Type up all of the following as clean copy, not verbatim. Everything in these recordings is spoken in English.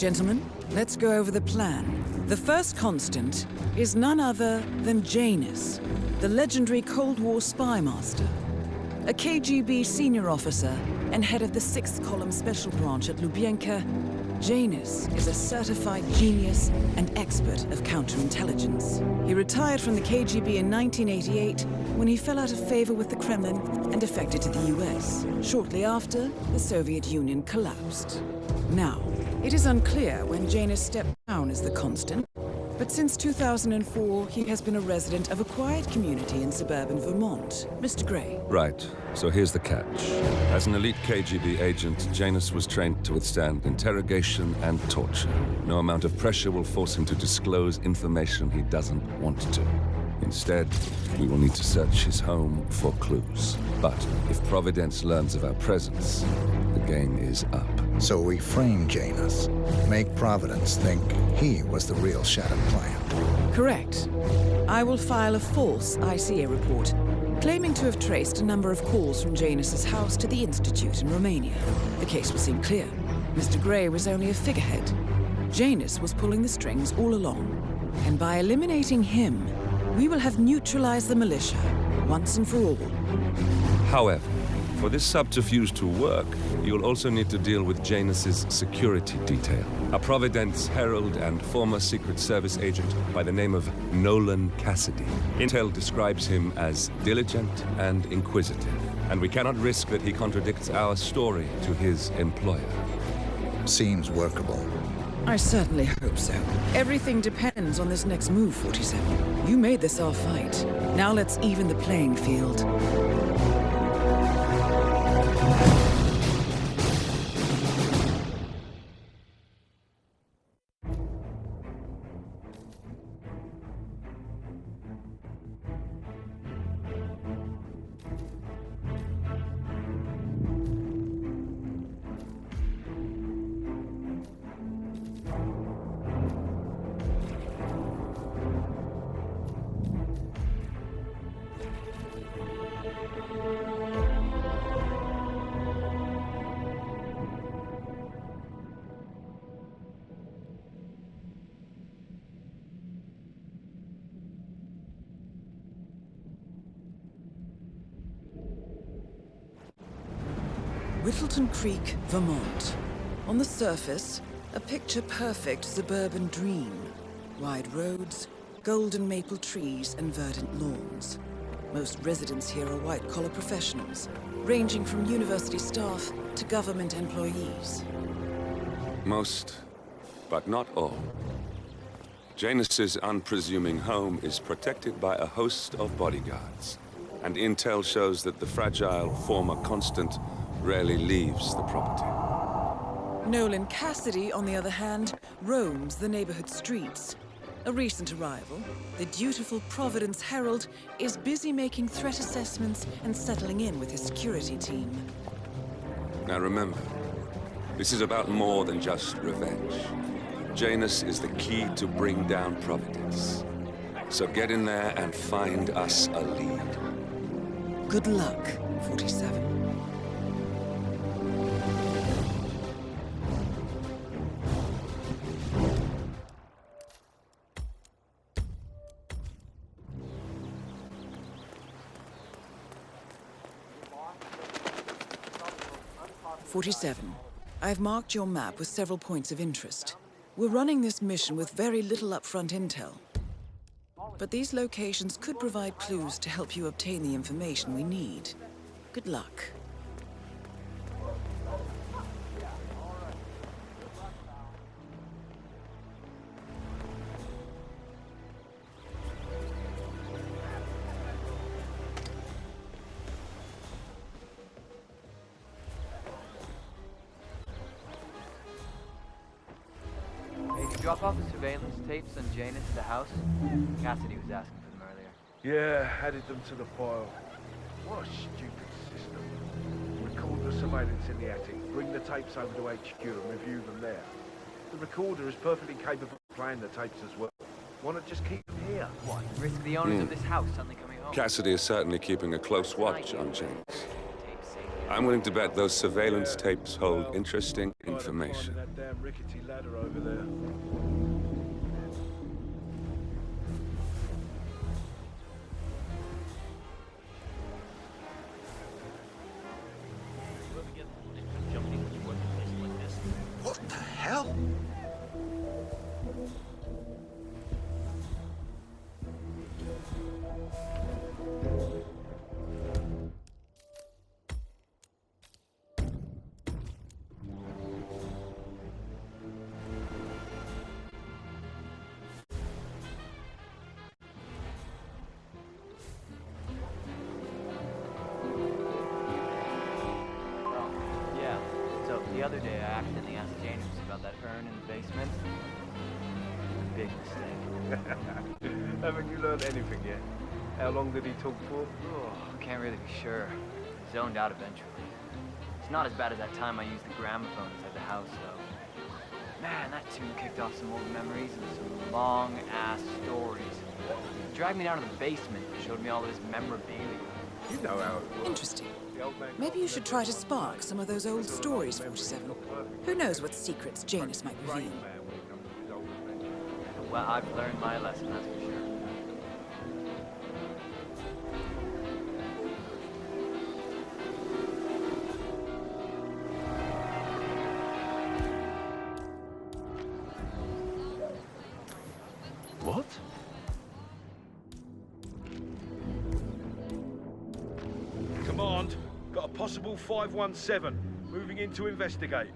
Gentlemen, let's go over the plan. The first constant is none other than Janus, the legendary Cold War spy master. A KGB senior officer and head of the 6th Column Special Branch at Lubyanka, Janus is a certified genius and expert of counterintelligence. He retired from the KGB in 1988 when he fell out of favor with the Kremlin and defected to the US. Shortly after, the Soviet Union collapsed. Now, it is unclear when Janus stepped down as the constant, but since 2004, he has been a resident of a quiet community in suburban Vermont. Mr. Gray. Right. So here's the catch. As an elite KGB agent, Janus was trained to withstand interrogation and torture. No amount of pressure will force him to disclose information he doesn't want to. Instead, we will need to search his home for clues. But if Providence learns of our presence, the game is up. So we frame Janus, make Providence think he was the real shattered plan. Correct. I will file a false ICA report, claiming to have traced a number of calls from Janus's house to the Institute in Romania. The case will seem clear. Mr. Gray was only a figurehead. Janus was pulling the strings all along. And by eliminating him, we will have neutralized the militia, once and for all. However, for this subterfuge to work, you'll also need to deal with Janus's security detail. A Providence herald and former Secret Service agent by the name of Nolan Cassidy. Intel describes him as diligent and inquisitive, and we cannot risk that he contradicts our story to his employer. Seems workable. I certainly hope so. Everything depends on this next move, 47. You made this our fight. Now let's even the playing field. Whittleton Creek, Vermont. On the surface, a picture-perfect suburban dream. Wide roads, golden maple trees, and verdant lawns. Most residents here are white-collar professionals, ranging from university staff to government employees. Most, but not all. Janus's unpresuming home is protected by a host of bodyguards, and intel shows that the fragile former constant rarely leaves the property. Nolan Cassidy, on the other hand, roams the neighborhood streets. A recent arrival, the dutiful Providence Herald is busy making threat assessments and settling in with his security team. Now remember, this is about more than just revenge. Janus is the key to bring down Providence. So get in there and find us a lead. Good luck, 47. I've marked your map with several points of interest. We're running this mission with very little upfront intel. But these locations could provide clues to help you obtain the information we need. Good luck. Drop off the surveillance tapes on Janus at the house? Cassidy was asking for them earlier. Yeah, added them to the file. What a stupid system. Record the surveillance in the attic, bring the tapes over to HQ and review them there. The recorder is perfectly capable of playing the tapes as well. Why not just keep them here? What, risk the owners of this house suddenly coming home? Cassidy is certainly keeping a close watch on Janus. I'm willing to bet those surveillance tapes hold interesting Tired of climbing information. that damn rickety ladder over there. What the hell? Oh, yeah. So the other day I accidentally asked James about that urn in the basement. Big mistake. Haven't you learned anything yet? How long did he talk for? Oh, can't really be sure. Zoned out eventually. It's not as bad as that time I used the gramophone inside the house, though. Man, that tune kicked off some old memories and some long-ass stories. He dragged me down to the basement and showed me all of his memorabilia. You know how it works. Interesting. The old man Maybe you should try to spark some of those old stories, 47. Who knows what secrets Janus might reveal? man when it comes to his old adventures. Well, I've learned my lesson, that's for sure. What? Command, got a possible 517. Moving in to investigate.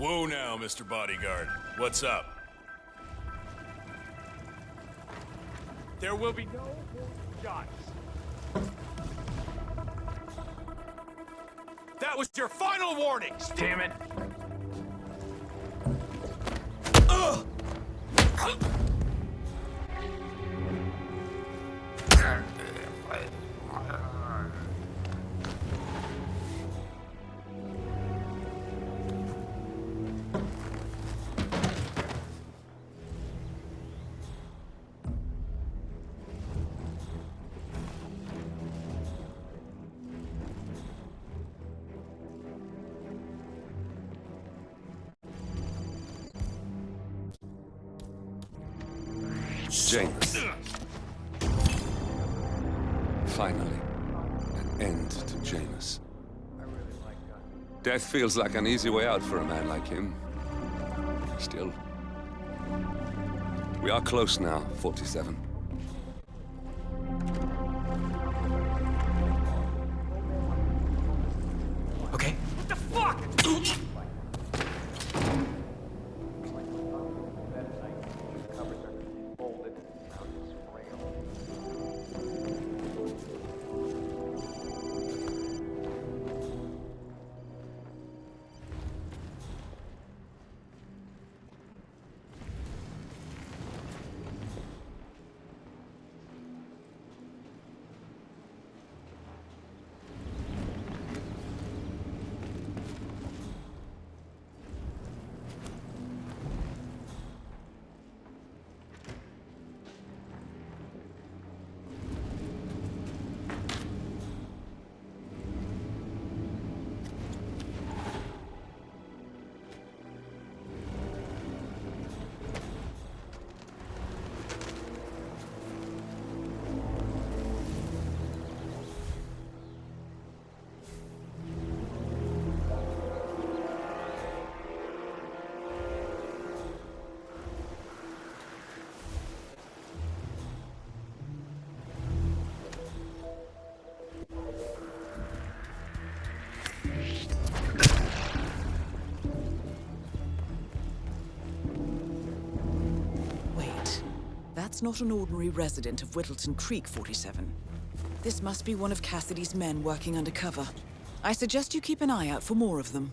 Whoa now, Mr. Bodyguard. What's up? There will be no more shots. That was your final warning! Damn it! Janus. Finally, an end to Janus. Death feels like an easy way out for a man like him. Still, We are close now, 47. Okay. What the fuck? Wait, that's not an ordinary resident of Whittleton Creek, 47. This must be one of Cassidy's men working undercover. I suggest you keep an eye out for more of them.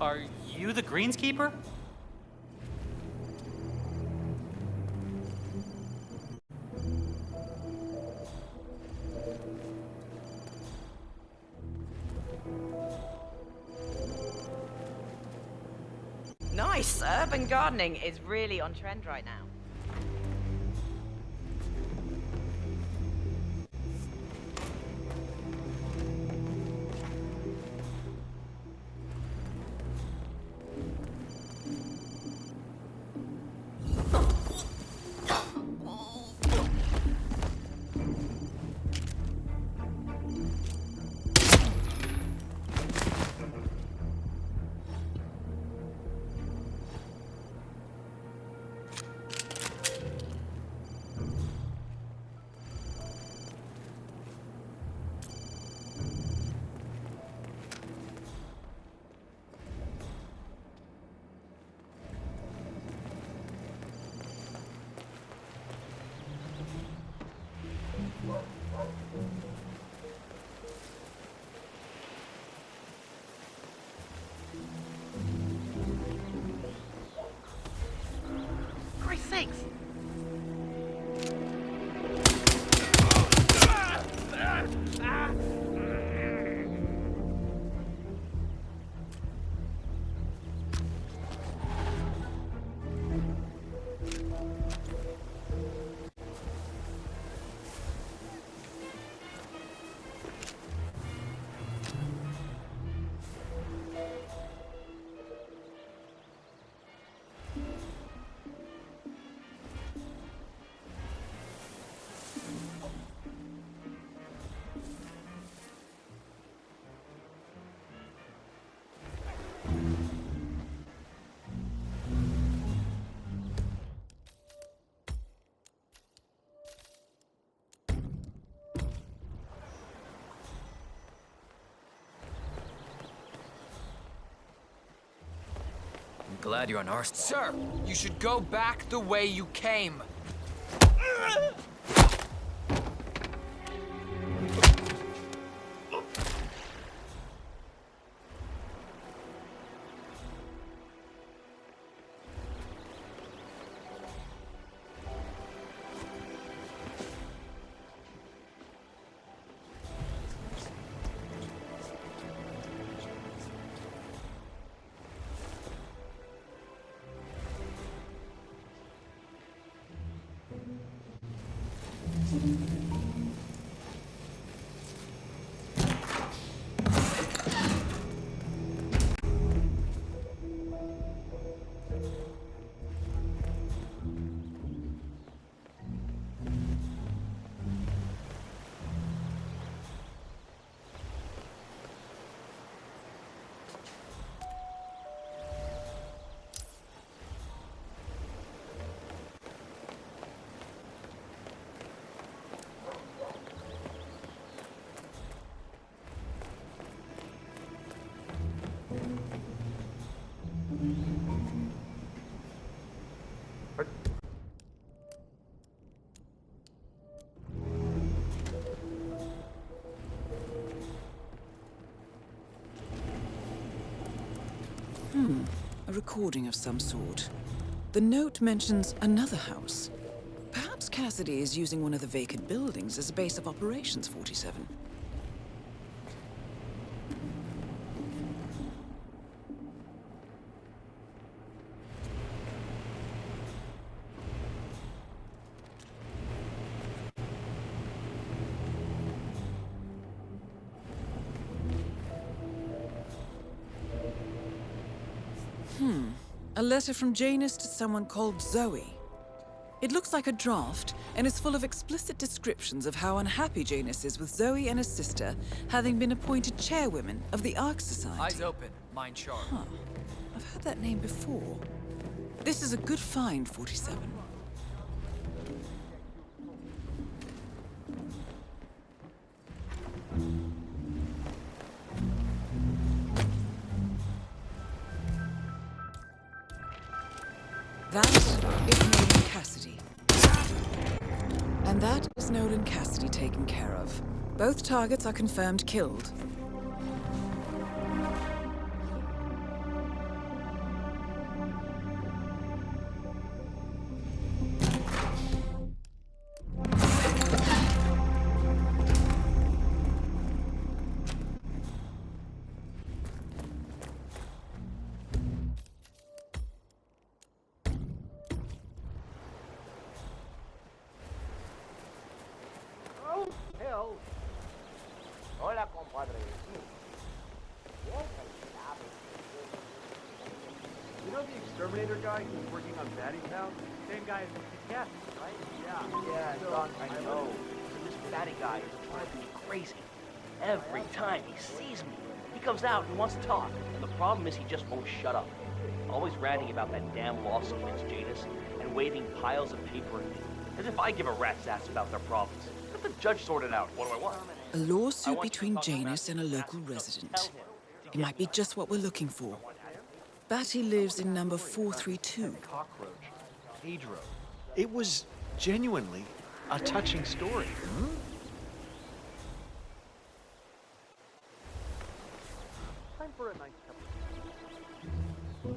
Are you the greenskeeper? Nice! Urban gardening is really on trend right now. Christ's sakes! Glad you're on our side. Sir, you should go back the way you came. A recording of some sort. The note mentions another house. Perhaps Cassidy is using one of the vacant buildings as a base of operations, 47. A letter from Janus to someone called Zoe. It looks like a draft, and is full of explicit descriptions of how unhappy Janus is with Zoe and his sister having been appointed chairwomen of the Ark Society. Eyes open, mind sharp. Huh. I've heard that name before. This is a good find, 47. That is Nolan Cassidy. And that is Nolan Cassidy taken care of. Both targets are confirmed killed. Hola, compadre. You know the exterminator guy who was working on Batty's house? Same guy as Mr. Cass, right? Yeah, Don, I know. This fatty guy is driving me crazy. Every time he sees me, he comes out and wants to talk. And the problem is he just won't shut up. Always ranting about that damn lawsuit against Janus and waving piles of paper at me. As if I give a rat's ass about their problems. Let the judge sort it out. What do I want? A lawsuit between Janus and a local resident. It might be just what we're looking for. Batty lives in number 432. Cockroach, Pedro. It was genuinely a touching story. Time for a nice cup of tea.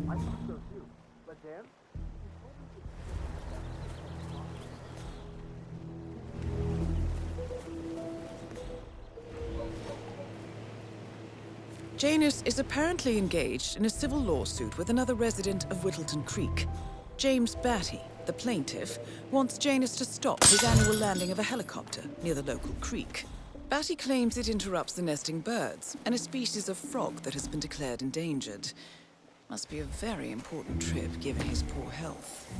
I thought so too. But Dan? Janus is apparently engaged in a civil lawsuit with another resident of Whittleton Creek. James Batty, the plaintiff, wants Janus to stop his annual landing of a helicopter near the local creek. Batty claims it interrupts the nesting birds and a species of frog that has been declared endangered. Must be a very important trip given his poor health.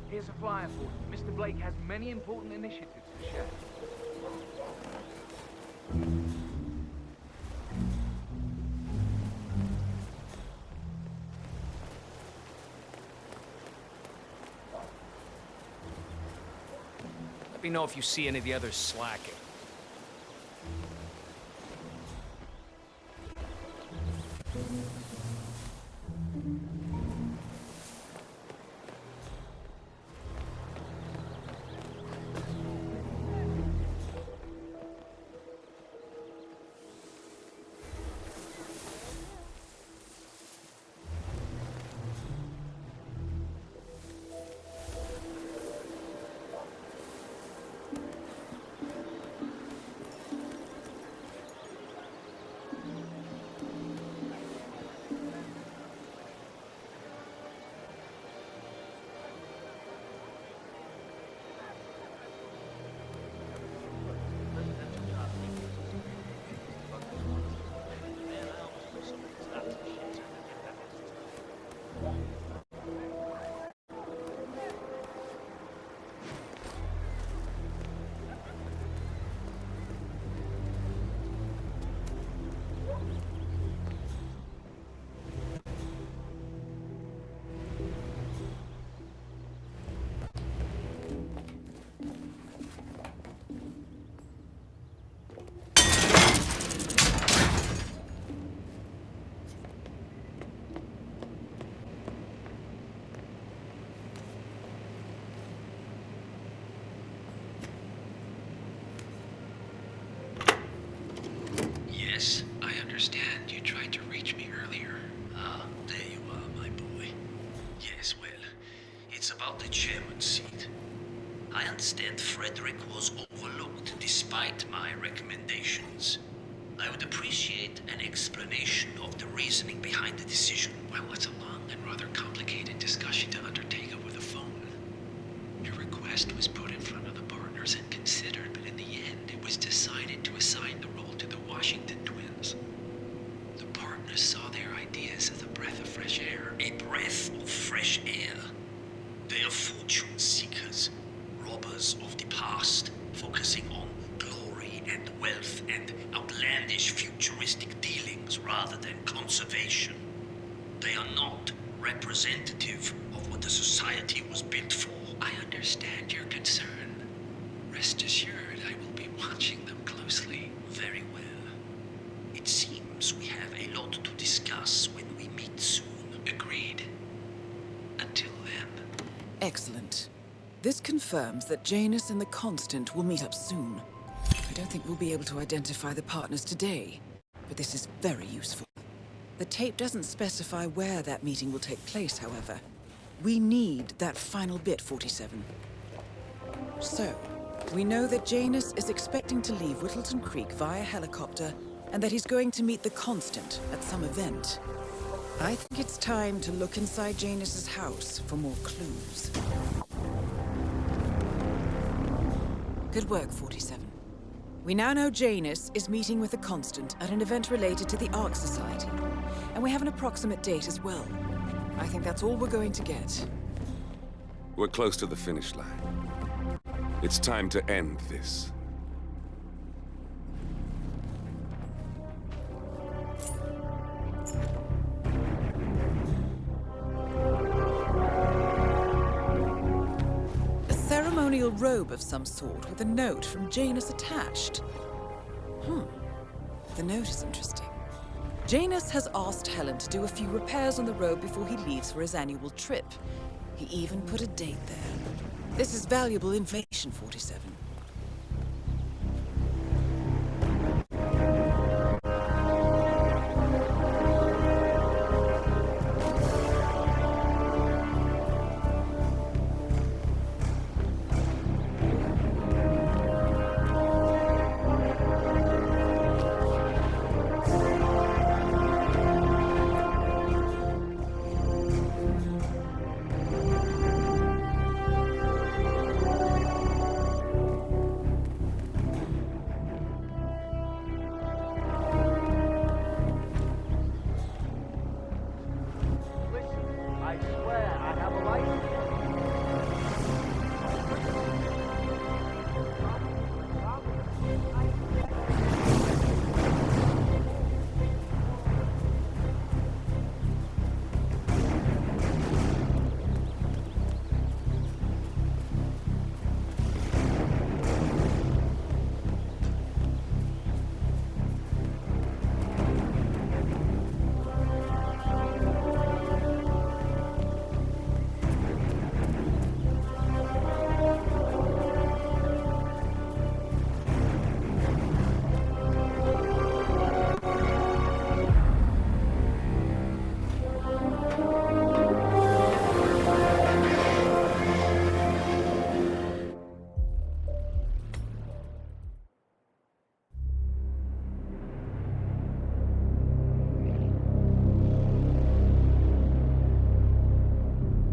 Here's a flyer for you. Mr. Blake has many important initiatives to share. Let me know if you see any of the others slacking. Yes, I understand. You tried to reach me earlier. Ah, there you are, my boy. Yes, well, it's about the chairman's seat. I understand Frederick was overlooked despite my recommendations. I would appreciate an explanation of the reasoning behind the decision. Well, it's a long and rather complicated discussion to undertake over the phone. Your request was put in front of the partners and considered, but in the end, it was decided to assign the role to the Washington twins. The partners saw their ideas as a breath of fresh air. A breath of fresh air. They are fortune seekers, robbers of the past, focusing on glory and wealth and outlandish futuristic dealings rather than conservation. They are not representative of what the society was built for. I understand your concern. Rest assured, I will be watching them closely. Very well. It seems we have a lot to discuss when we meet soon. Agreed. Until then. Excellent. This confirms that Janus and the Constant will meet up soon. I don't think we'll be able to identify the partners today, but this is very useful. The tape doesn't specify where that meeting will take place, however. We need that final bit, 47. So, we know that Janus is expecting to leave Whittleton Creek via helicopter, and that he's going to meet the Constant at some event. I think it's time to look inside Janus's house for more clues. Good work, 47. We now know Janus is meeting with the Constant at an event related to the Ark Society, and we have an approximate date as well. I think that's all we're going to get. We're close to the finish line. It's time to end this. A ceremonial robe of some sort with a note from Janus attached. The note is interesting. Janus has asked Helen to do a few repairs on the robe before he leaves for his annual trip. He even put a date there. This is valuable information, 47.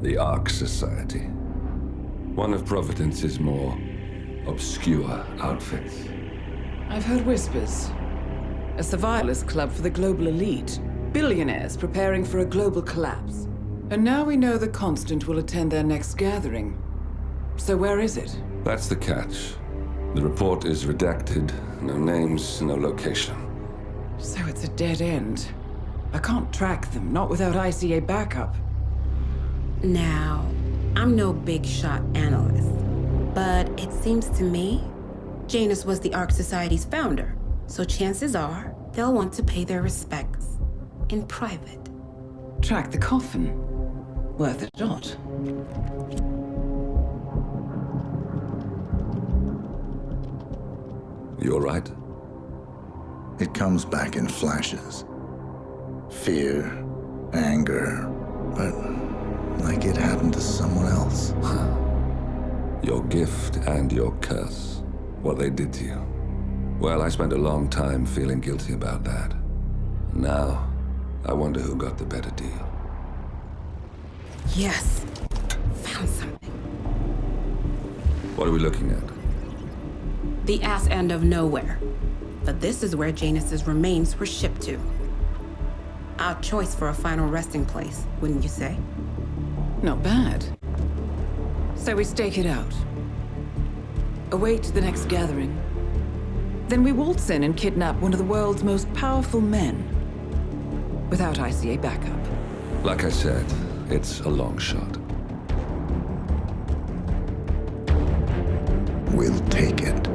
The Ark Society. One of Providence's more obscure outfits. I've heard whispers. A survivalist club for the global elite. Billionaires preparing for a global collapse. And now we know the Constant will attend their next gathering. So where is it? That's the catch. The report is redacted. No names, no location. So it's a dead end. I can't track them, not without ICA backup. Now, I'm no big shot analyst, but it seems to me Janus was the Ark Society's founder, so chances are they'll want to pay their respects in private. Track the coffin. Worth a shot. You all right? It comes back in flashes. Fear, anger, but like it happened to someone else. Your gift and your curse. What they did to you. Well, I spent a long time feeling guilty about that. Now, I wonder who got the better deal. Yes, found something. What are we looking at? The ass end of nowhere. But this is where Janus's remains were shipped to. Odd choice for a final resting place, wouldn't you say? Not bad. So we stake it out. Await the next gathering. Then we waltz in and kidnap one of the world's most powerful men. Without ICA backup. Like I said, it's a long shot. We'll take it.